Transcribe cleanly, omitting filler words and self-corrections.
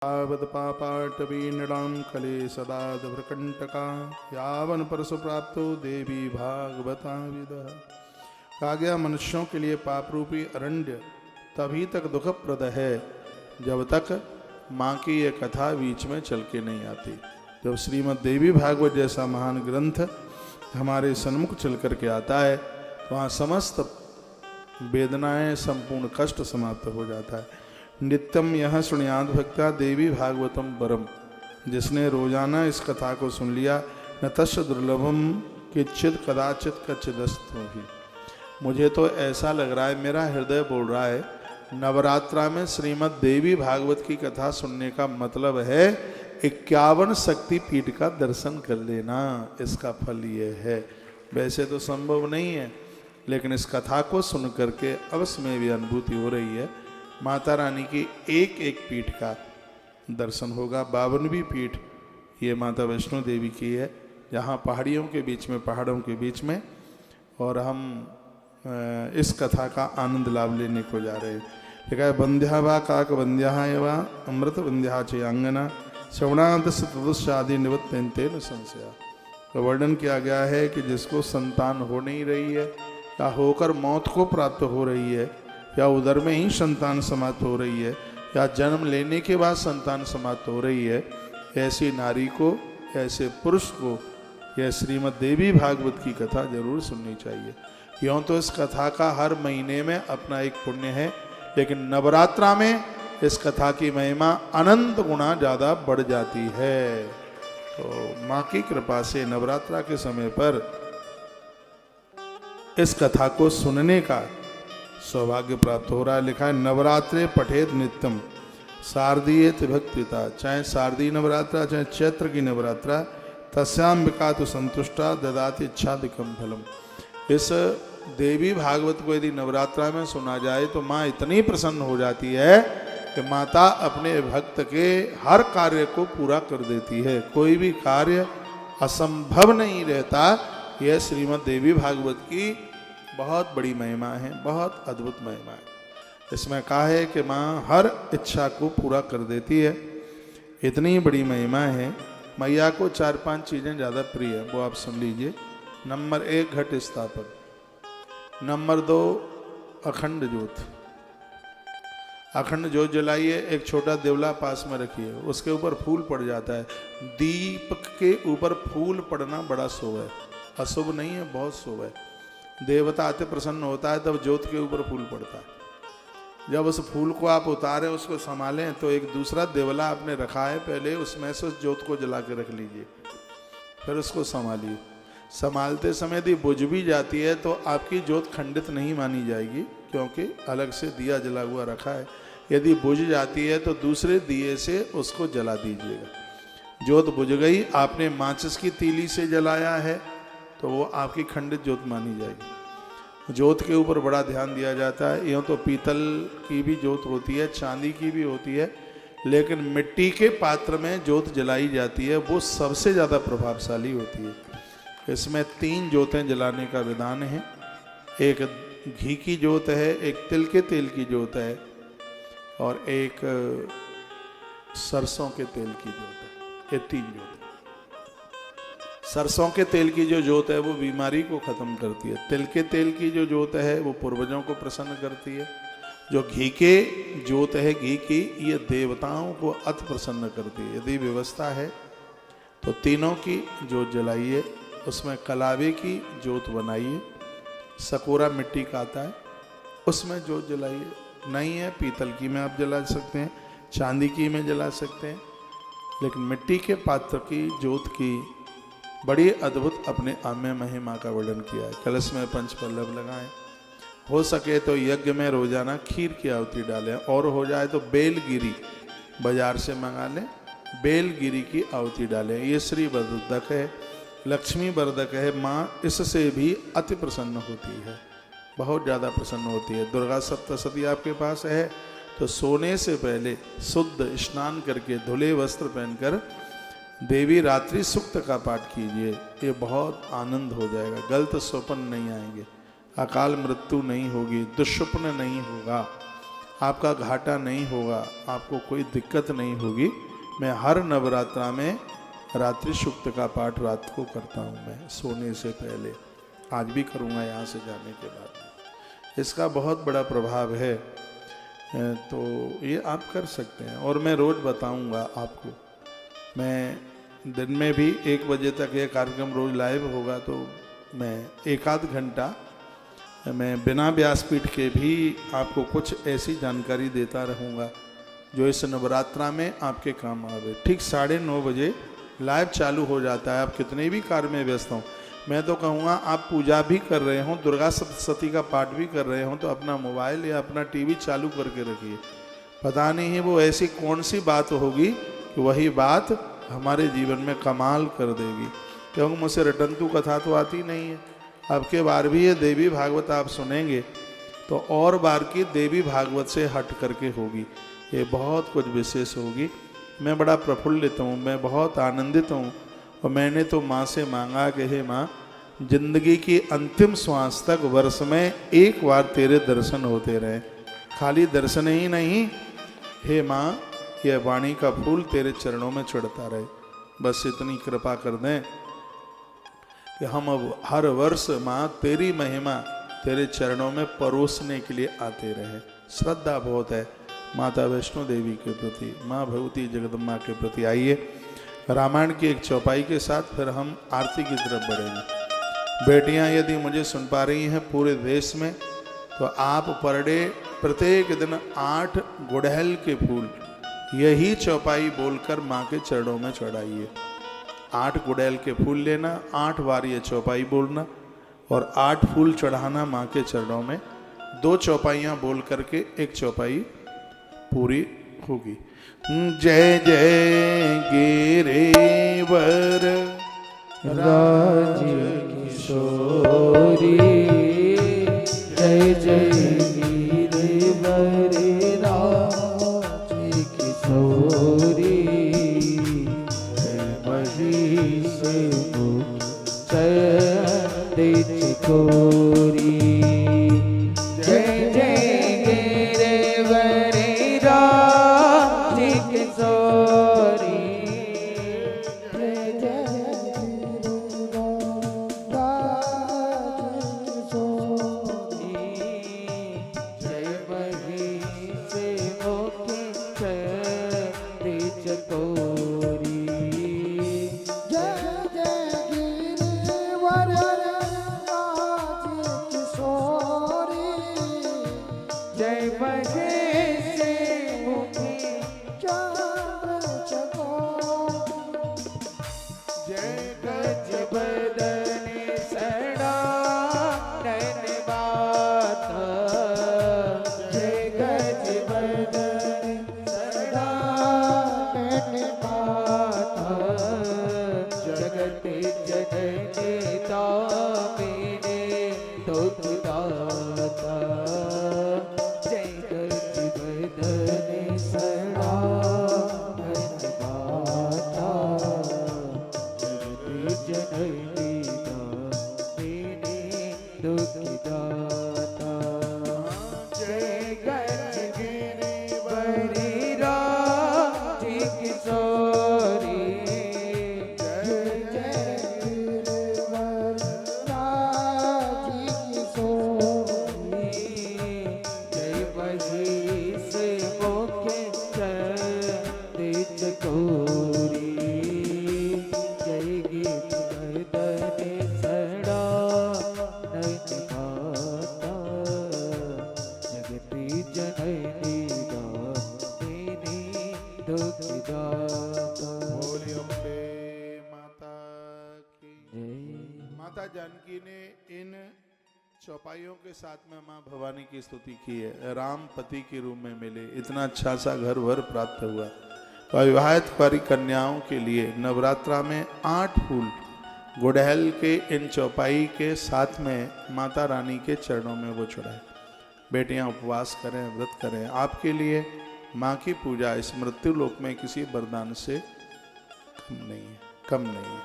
पापाटवीनृणां कलेशदादभ्रकण्टका यावन परसु प्राप्तो देवी भागवता विदः। कहा गया मनुष्यों के लिए पाप रूपी अरण्य तभी तक दुखप्रद है जब तक माँ की ये कथा बीच में चल के नहीं आती। जब श्रीमद् देवी भागवत जैसा महान ग्रंथ हमारे सन्मुख चल कर के आता है तो वहाँ समस्त वेदनाएं संपूर्ण कष्ट समाप्त हो जाता है। नित्यम यह सुनियाद भक्ता देवी भागवतम परम, जिसने रोजाना इस कथा को सुन लिया न तस्य दुर्लभम किच्चित कदाचित कच्चिदस्तु ही। मुझे तो ऐसा लग रहा है, मेरा हृदय बोल रहा है, नवरात्रा में श्रीमद् देवी भागवत की कथा सुनने का मतलब है 51 शक्तिपीठ का दर्शन कर लेना। इसका फल ये है। वैसे तो संभव नहीं है, लेकिन इस कथा को सुन करके अवश्य में भी अनुभूति हो रही है। माता रानी की एक एक पीठ का दर्शन होगा। 52वीं पीठ ये माता वैष्णो देवी की है, जहाँ पहाड़ियों के बीच में, पहाड़ों के बीच में, और हम इस कथा का आनंद लाभ लेने को जा रहे हैं। लिखा है बंध्या वा काक बंध्या वा अमृत बंध्या च अंगना श्रवणांत तदुषादि निवत्ते न संशया। तो वर्णन किया गया है कि जिसको संतान हो नहीं रही है या होकर मौत को प्राप्त हो रही है या उदर में ही संतान समाप्त हो रही है या जन्म लेने के बाद संतान समाप्त हो रही है, ऐसी नारी को, ऐसे पुरुष को यह श्रीमद् देवी भागवत की कथा जरूर सुननी चाहिए। यूँ तो इस कथा का हर महीने में अपना एक पुण्य है, लेकिन नवरात्रा में इस कथा की महिमा अनंत गुना ज़्यादा बढ़ जाती है। तो माँ की कृपा से नवरात्रा के समय पर इस कथा को सुनने का सौभाग्य प्राप्त हो रहा है। लिखा है नवरात्रे पठेत नित्यम शारदीय भक्तिता, चाहे शारदीय नवरात्रा चाहे चैत्र की नवरात्रा, तस्याम्बिका तो संतुष्टा ददाति इच्छादिकम फलम। इस देवी भागवत को यदि नवरात्रा में सुना जाए तो माँ इतनी प्रसन्न हो जाती है कि माता अपने भक्त के हर कार्य को पूरा कर देती है। कोई भी कार्य असंभव नहीं रहता। यह श्रीमद् देवी भागवत की बहुत बड़ी महिमा है, बहुत अद्भुत महिमा है। इसमें कहा है कि माँ हर इच्छा को पूरा कर देती है। इतनी बड़ी महिमा है। मैया को 4-5 चीज़ें ज़्यादा प्रिय है, वो आप सुन लीजिए। नंबर 1 घट स्थापन, नंबर 2 अखंड ज्योत। अखंड ज्योत जलाइए, एक छोटा देवला पास में रखिए, उसके ऊपर फूल पड़ जाता है। दीपक के ऊपर फूल पड़ना बड़ा शुभ है, अशुभ नहीं है, बहुत शुभ है। देवता आते प्रसन्न होता है तब ज्योत के ऊपर फूल पड़ता है। जब उस फूल को आप उतारें, उसको संभालें, तो एक दूसरा देवला आपने रखा है, पहले उसमें से उस ज्योत को जला के रख लीजिए, फिर उसको संभालिए। संभालते समय यदि बुझ भी जाती है तो आपकी ज्योत खंडित नहीं मानी जाएगी, क्योंकि अलग से दिया जला हुआ रखा है। यदि बुझ जाती है तो दूसरे दिए से उसको जला दीजिएगा। ज्योत बुझ गई, आपने माचिस की तीली से जलाया है तो वो आपकी खंडित ज्योत मानी जाएगी। ज्योत के ऊपर बड़ा ध्यान दिया जाता है। यूँ तो पीतल की भी ज्योत होती है, चांदी की भी होती है, लेकिन मिट्टी के पात्र में ज्योत जलाई जाती है, वो सबसे ज़्यादा प्रभावशाली होती है। इसमें 3 ज्योतें जलाने का विधान है। एक घी की ज्योत है, एक तिल के तेल की ज्योत है, और एक सरसों के तेल की ज्योत है। ये 3 ज्योत। सरसों के तेल की जो ज्योत है वो बीमारी को खत्म करती है। तिल के तेल की जो ज्योत है वो पूर्वजों को प्रसन्न करती है। जो घी के ज्योत है, घी की, ये देवताओं को अति प्रसन्न करती है। यदि व्यवस्था है तो तीनों की ज्योत जलाइए। उसमें कलावे की ज्योत बनाइए, सकोरा मिट्टी का आता है, उसमें ज्योत जलाइए। नहीं है पीतल की में आप जला सकते हैं, चांदी की में जला सकते हैं, लेकिन मिट्टी के पात्र की ज्योत की बड़ी अद्भुत अपने आप में महिमा का वर्णन किया है। कलश में 5 पल्लव लगाएं। हो सके तो यज्ञ में रोजाना खीर की आहुति डालें, और हो जाए तो बेलगिरी बाजार से मंगा लें, बेलगिरी की आहुति डालें। ये श्री वर्धक है, लक्ष्मी वर्धक है। माँ इससे भी अति प्रसन्न होती है, बहुत ज़्यादा प्रसन्न होती है। दुर्गा सप्तशती आपके पास है तो सोने से पहले शुद्ध स्नान करके धुले वस्त्र पहनकर देवी रात्रि सूक्त का पाठ कीजिए। ये बहुत आनंद हो जाएगा। गलत स्वप्न नहीं आएंगे, अकाल मृत्यु नहीं होगी, दुष्स्वप्न नहीं होगा, आपका घाटा नहीं होगा, आपको कोई दिक्कत नहीं होगी। मैं हर नवरात्रा में रात्रि सूक्त का पाठ रात को करता हूँ, मैं सोने से पहले। आज भी करूँगा यहाँ से जाने के बाद। इसका बहुत बड़ा प्रभाव है, तो ये आप कर सकते हैं। और मैं रोज़ बताऊँगा आपको, मैं दिन में भी 1 बजे तक ये कार्यक्रम रोज़ लाइव होगा, तो मैं 1 आध घंटा मैं बिना व्यासपीठ के भी आपको कुछ ऐसी जानकारी देता रहूँगा जो इस नवरात्रा में आपके काम आवे। ठीक 9:30 बजे लाइव चालू हो जाता है। आप कितने भी कार्य में व्यस्त हों, मैं तो कहूँगा आप पूजा भी कर रहे हों, दुर्गा सप्तशती का पाठ भी कर रहे हों, तो अपना मोबाइल या अपना टीवी चालू करके रखिए। पता नहीं है वो ऐसी कौन सी बात होगी कि वही बात हमारे जीवन में कमाल कर देगी। क्योंकि मुझसे रटंतु कथा तो आती नहीं है। अब के बार भी ये देवी भागवत आप सुनेंगे तो और बार की देवी भागवत से हट करके होगी, ये बहुत कुछ विशेष होगी। मैं बड़ा प्रफुल्लित हूँ, मैं बहुत आनंदित हूँ। और मैंने तो माँ से मांगा कि हे माँ, जिंदगी की अंतिम श्वास तक वर्ष में 1 बार तेरे दर्शन होते रहें। खाली दर्शन ही नहीं, हे माँ, यह वाणी का फूल तेरे चरणों में चढ़ता रहे। बस इतनी कृपा कर दें कि हम अब हर वर्ष माँ तेरी महिमा तेरे चरणों में परोसने के लिए आते रहे। श्रद्धा बहुत है माता वैष्णो देवी के प्रति, माँ भगवती जगदम्बा के प्रति। आइए रामायण की एक चौपाई के साथ फिर हम आरती की तरफ बढ़ेंगे। बेटियां यदि मुझे सुन पा रही हैं पूरे देश में, तो आप पर डे प्रत्येक दिन 8 गुड़हल के फूल यही चौपाई बोलकर माँ के चरणों में चढ़ाइए। 8 गुड़हल के फूल लेना, 8 बार ये चौपाई बोलना और 8 फूल चढ़ाना माँ के चरणों में। 2 चौपाइयाँ बोल करके 1 चौपाई पूरी होगी। जय जय गिरिवर राज किशोरी, जय जय गिरिवर राज किशोरी, जय महिष मुख चंदित कोरी, जय जय गिरिवर राज किशोरी, जय जय माता जानकी ने इन चौपाइयों के साथ में माँ भवानी की स्तुति की है। राम पति के रूप में मिले, इतना अच्छा सा घर वर प्राप्त हुआ। तो अविवाहित कुंवारी कन्याओं के लिए नवरात्रा में 8 फूल गुड़हल के इन चौपाई के साथ में माता रानी के चरणों में वो चढ़ाए। बेटियां उपवास करें, व्रत करें। आपके लिए माँ की पूजा इस मृत्यु लोक में किसी वरदान से कम नहीं है।